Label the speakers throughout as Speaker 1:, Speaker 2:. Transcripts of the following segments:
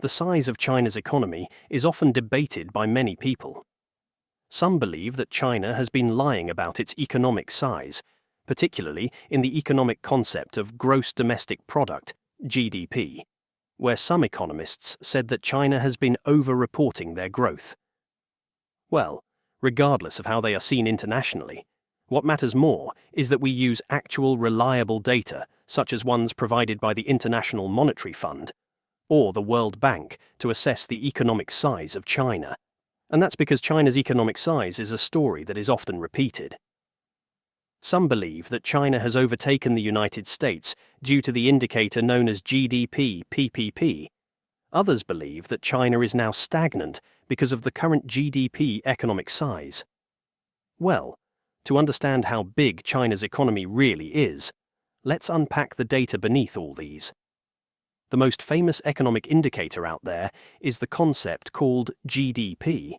Speaker 1: the size of China's economy is often debated by many people. Some believe that China has been lying about its economic size, particularly in the economic concept of gross domestic product, GDP, where some economists said that China has been over-reporting their growth. Well, regardless of how they are seen internationally, what matters more is that we use actual reliable data, such as ones provided by the International Monetary Fund or the World Bank, to assess the economic size of China. And that's because China's economic size is a story that is often repeated. Some believe that China has overtaken the United States due to the indicator known as GDP PPP. Others believe that China is now stagnant because of the current GDP economic size. Well, to understand how big China's economy really is, let's unpack the data beneath all these. The most famous economic indicator out there is the concept called GDP.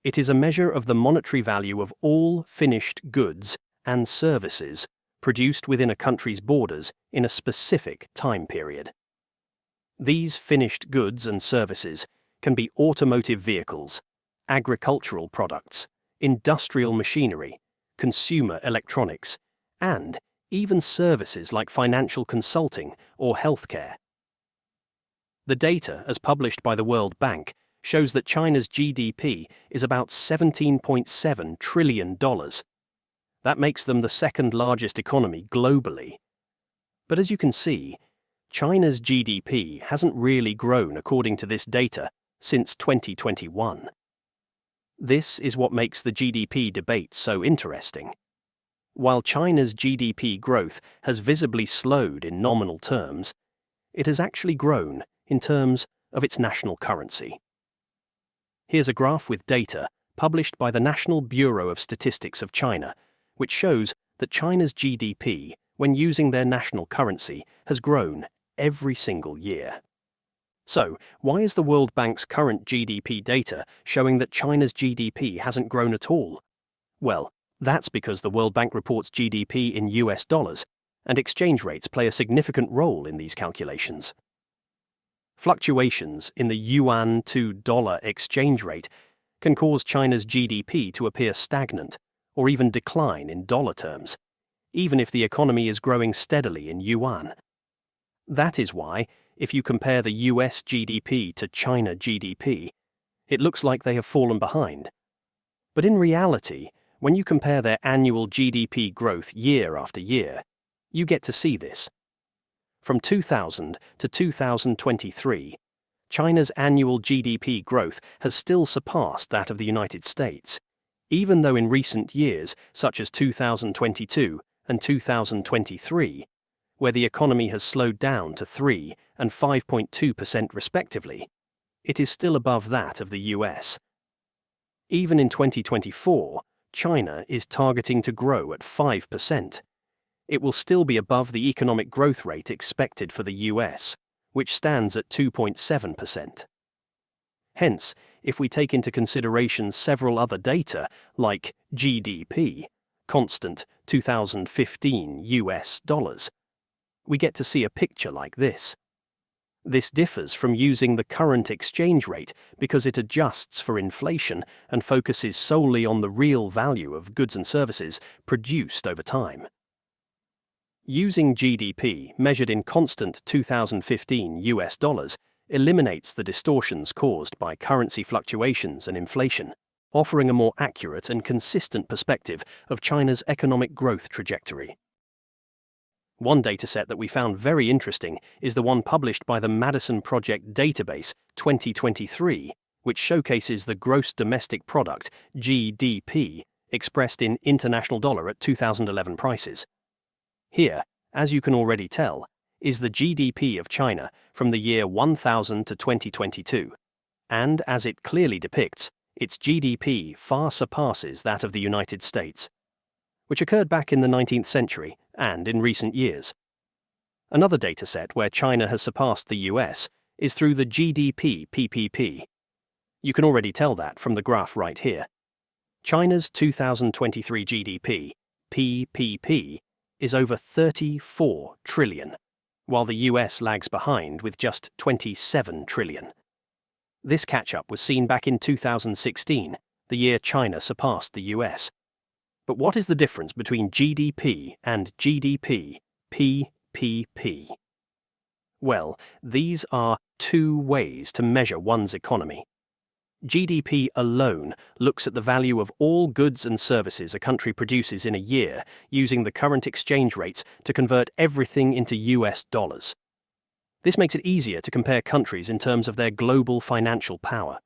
Speaker 1: It is a measure of the monetary value of all finished goods and services produced within a country's borders in a specific time period. These finished goods and services can be automotive vehicles, agricultural products, industrial machinery, consumer electronics, and even services like financial consulting or healthcare. The data, as published by the World Bank, shows that China's GDP is about $17.7 trillion. That makes them the second largest economy globally. But as you can see, China's GDP hasn't really grown according to this data since 2021. This is what makes the GDP debate so interesting. While China's GDP growth has visibly slowed in nominal terms, it has actually grown in terms of its national currency. Here's a graph with data published by the National Bureau of Statistics of China, which shows that China's GDP, when using their national currency, has grown every single year. So, why is the World Bank's current GDP data showing that China's GDP hasn't grown at all? Well, that's because the World Bank reports GDP in US dollars, and exchange rates play a significant role in these calculations. Fluctuations in the yuan to dollar exchange rate can cause China's GDP to appear stagnant or even decline in dollar terms, even if the economy is growing steadily in yuan. That is why, if you compare the US GDP to China GDP, it looks like they have fallen behind. But in reality, when you compare their annual GDP growth year after year, you get to see this. From 2000 to 2023, China's annual GDP growth has still surpassed that of the United States, even though in recent years, such as 2022 and 2023, where the economy has slowed down to 3 and 5.2% respectively, it is still above that of the US. Even in 2024, China is targeting to grow at 5%. It will still be above the economic growth rate expected for the US, which stands at 2.7%. Hence, if we take into consideration several other data like GDP, constant 2015 US dollars, we get to see a picture like this. This differs from using the current exchange rate because it adjusts for inflation and focuses solely on the real value of goods and services produced over time. Using GDP measured in constant 2015 US dollars eliminates the distortions caused by currency fluctuations and inflation, offering a more accurate and consistent perspective of China's economic growth trajectory. One dataset that we found very interesting is the one published by the Madison Project Database 2023, which showcases the gross domestic product, GDP, expressed in international dollar at 2011 prices. Here, as you can already tell, is the GDP of China from the year 1000 to 2022, and as it clearly depicts, its GDP far surpasses that of the United States, which occurred back in the 19th century and in recent years. Another dataset where China has surpassed the US is through the GDP PPP. You can already tell that from the graph right here. China's 2023 GDP, PPP, is over 34 trillion. while the US lags behind with just 27 trillion. This catch-up was seen back in 2016, the year China surpassed the US. But what is the difference between GDP and GDP, PPP? Well, these are two ways to measure one's economy. GDP alone looks at the value of all goods and services a country produces in a year using the current exchange rates to convert everything into US dollars. This makes it easier to compare countries in terms of their global financial power.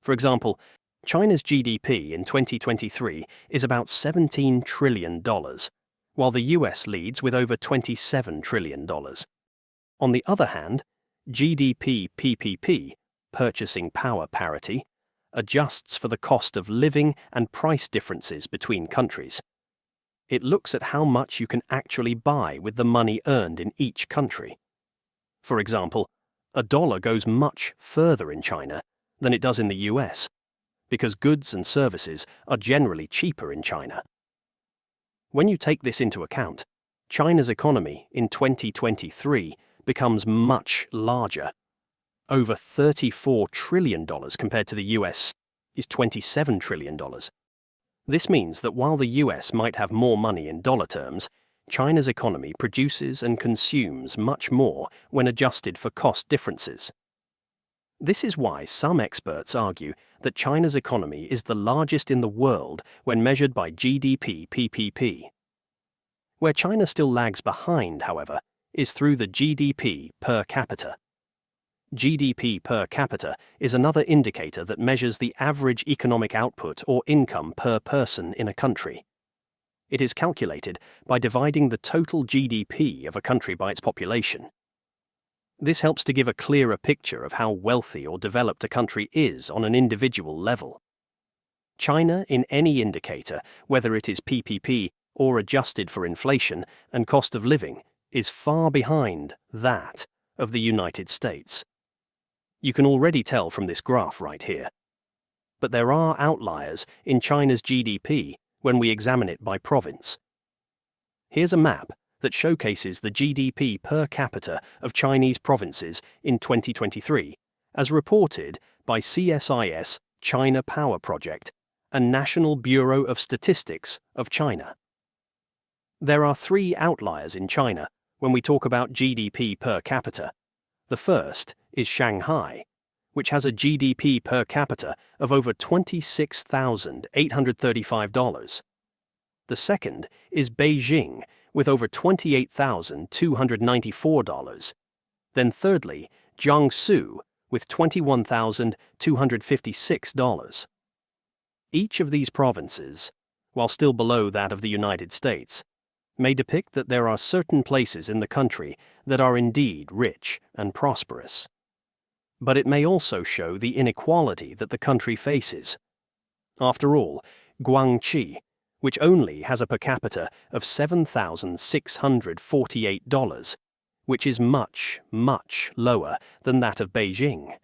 Speaker 1: For example, China's GDP in 2023 is about $17 trillion, while the US leads with over $27 trillion. On the other hand, GDP PPP, purchasing power parity, adjusts for the cost of living and price differences between countries. It looks at how much you can actually buy with the money earned in each country. For example, a dollar goes much further in China than it does in the US, because goods and services are generally cheaper in China. When you take this into account, China's economy in 2023 becomes much larger. Over $34 trillion compared to the US is $27 trillion. This means that while the US might have more money in dollar terms, China's economy produces and consumes much more when adjusted for cost differences. This is why some experts argue that China's economy is the largest in the world when measured by GDP PPP. Where China still lags behind, however, is through the GDP per capita. GDP per capita is another indicator that measures the average economic output or income per person in a country. It is calculated by dividing the total GDP of a country by its population. This helps to give a clearer picture of how wealthy or developed a country is on an individual level. China, in any indicator, whether it is PPP or adjusted for inflation and cost of living, is far behind that of the United States. You can already tell from this graph right here. But there are outliers in China's GDP when we examine it by province. Here's a map that showcases the GDP per capita of Chinese provinces in 2023, as reported by CSIS China Power Project and National Bureau of Statistics of China. There are three outliers in China when we talk about GDP per capita. The first is Shanghai, which has a GDP per capita of over $26,835. The second is Beijing, with over $28,294. Then thirdly, Jiangsu, with $21,256. Each of these provinces, while still below that of the United States, may depict that there are certain places in the country that are indeed rich and prosperous. But it may also show the inequality that the country faces. After all, Guangxi, which only has a per capita of $7,648, which is much, much lower than that of Beijing.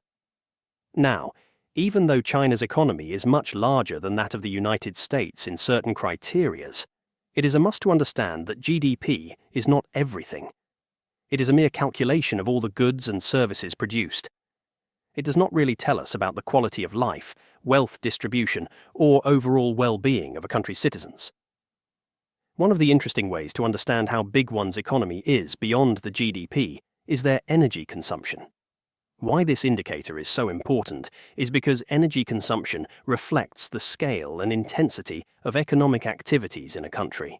Speaker 1: Now, even though China's economy is much larger than that of the United States in certain criterias, it is a must to understand that GDP is not everything. It is a mere calculation of all the goods and services produced. It does not really tell us about the quality of life, wealth distribution, or overall well-being of a country's citizens. One of the interesting ways to understand how big one's economy is beyond the GDP is their energy consumption. Why this indicator is so important is because energy consumption reflects the scale and intensity of economic activities in a country.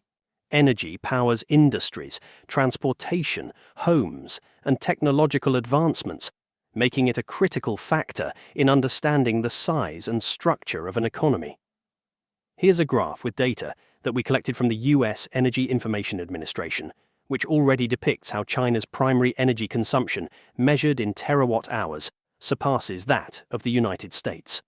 Speaker 1: Energy powers industries, transportation, homes, and technological advancements, making it a critical factor in understanding the size and structure of an economy. Here's a graph with data that we collected from the US Energy Information Administration, which already depicts how China's primary energy consumption, measured in terawatt-hours, surpasses that of the United States.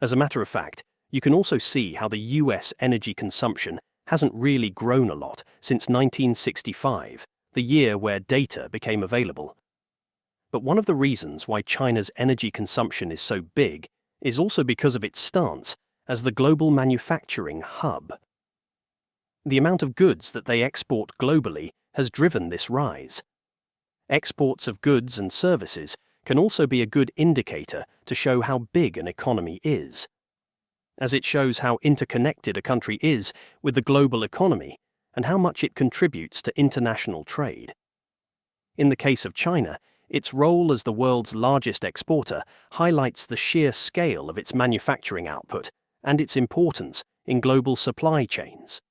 Speaker 1: As a matter of fact, you can also see how the US energy consumption hasn't really grown a lot since 1965, the year where data became available. But one of the reasons why China's energy consumption is so big is also because of its stance as the global manufacturing hub. The amount of goods that they export globally has driven this rise. Exports of goods and services can also be a good indicator to show how big an economy is, as it shows how interconnected a country is with the global economy and how much it contributes to international trade. In the case of China, its role as the world's largest exporter highlights the sheer scale of its manufacturing output and its importance in global supply chains.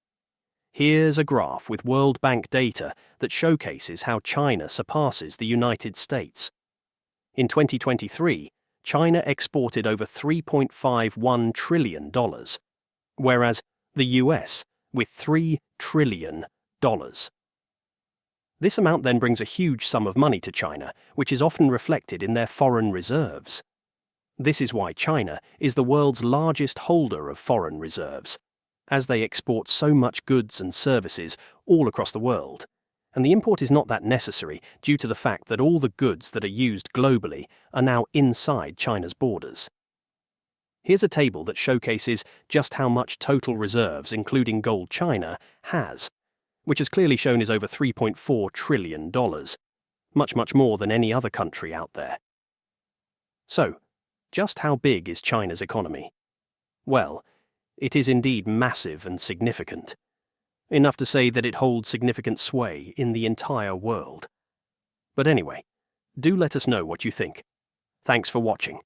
Speaker 1: Here's a graph with World Bank data that showcases how China surpasses the United States. In 2023, China exported over $3.51 trillion, whereas the US with $3 trillion. This amount then brings a huge sum of money to China, which is often reflected in their foreign reserves. This is why China is the world's largest holder of foreign reserves, as they export so much goods and services all across the world. And the import is not that necessary due to the fact that all the goods that are used globally are now inside China's borders. Here's a table that showcases just how much total reserves, including gold, China has, which is clearly shown as over $3.4 trillion, much more than any other country out there. So, just how big is China's economy? Well, it is indeed massive and significant, enough to say that it holds significant sway in the entire world. But anyway, do let us know what you think. Thanks for watching.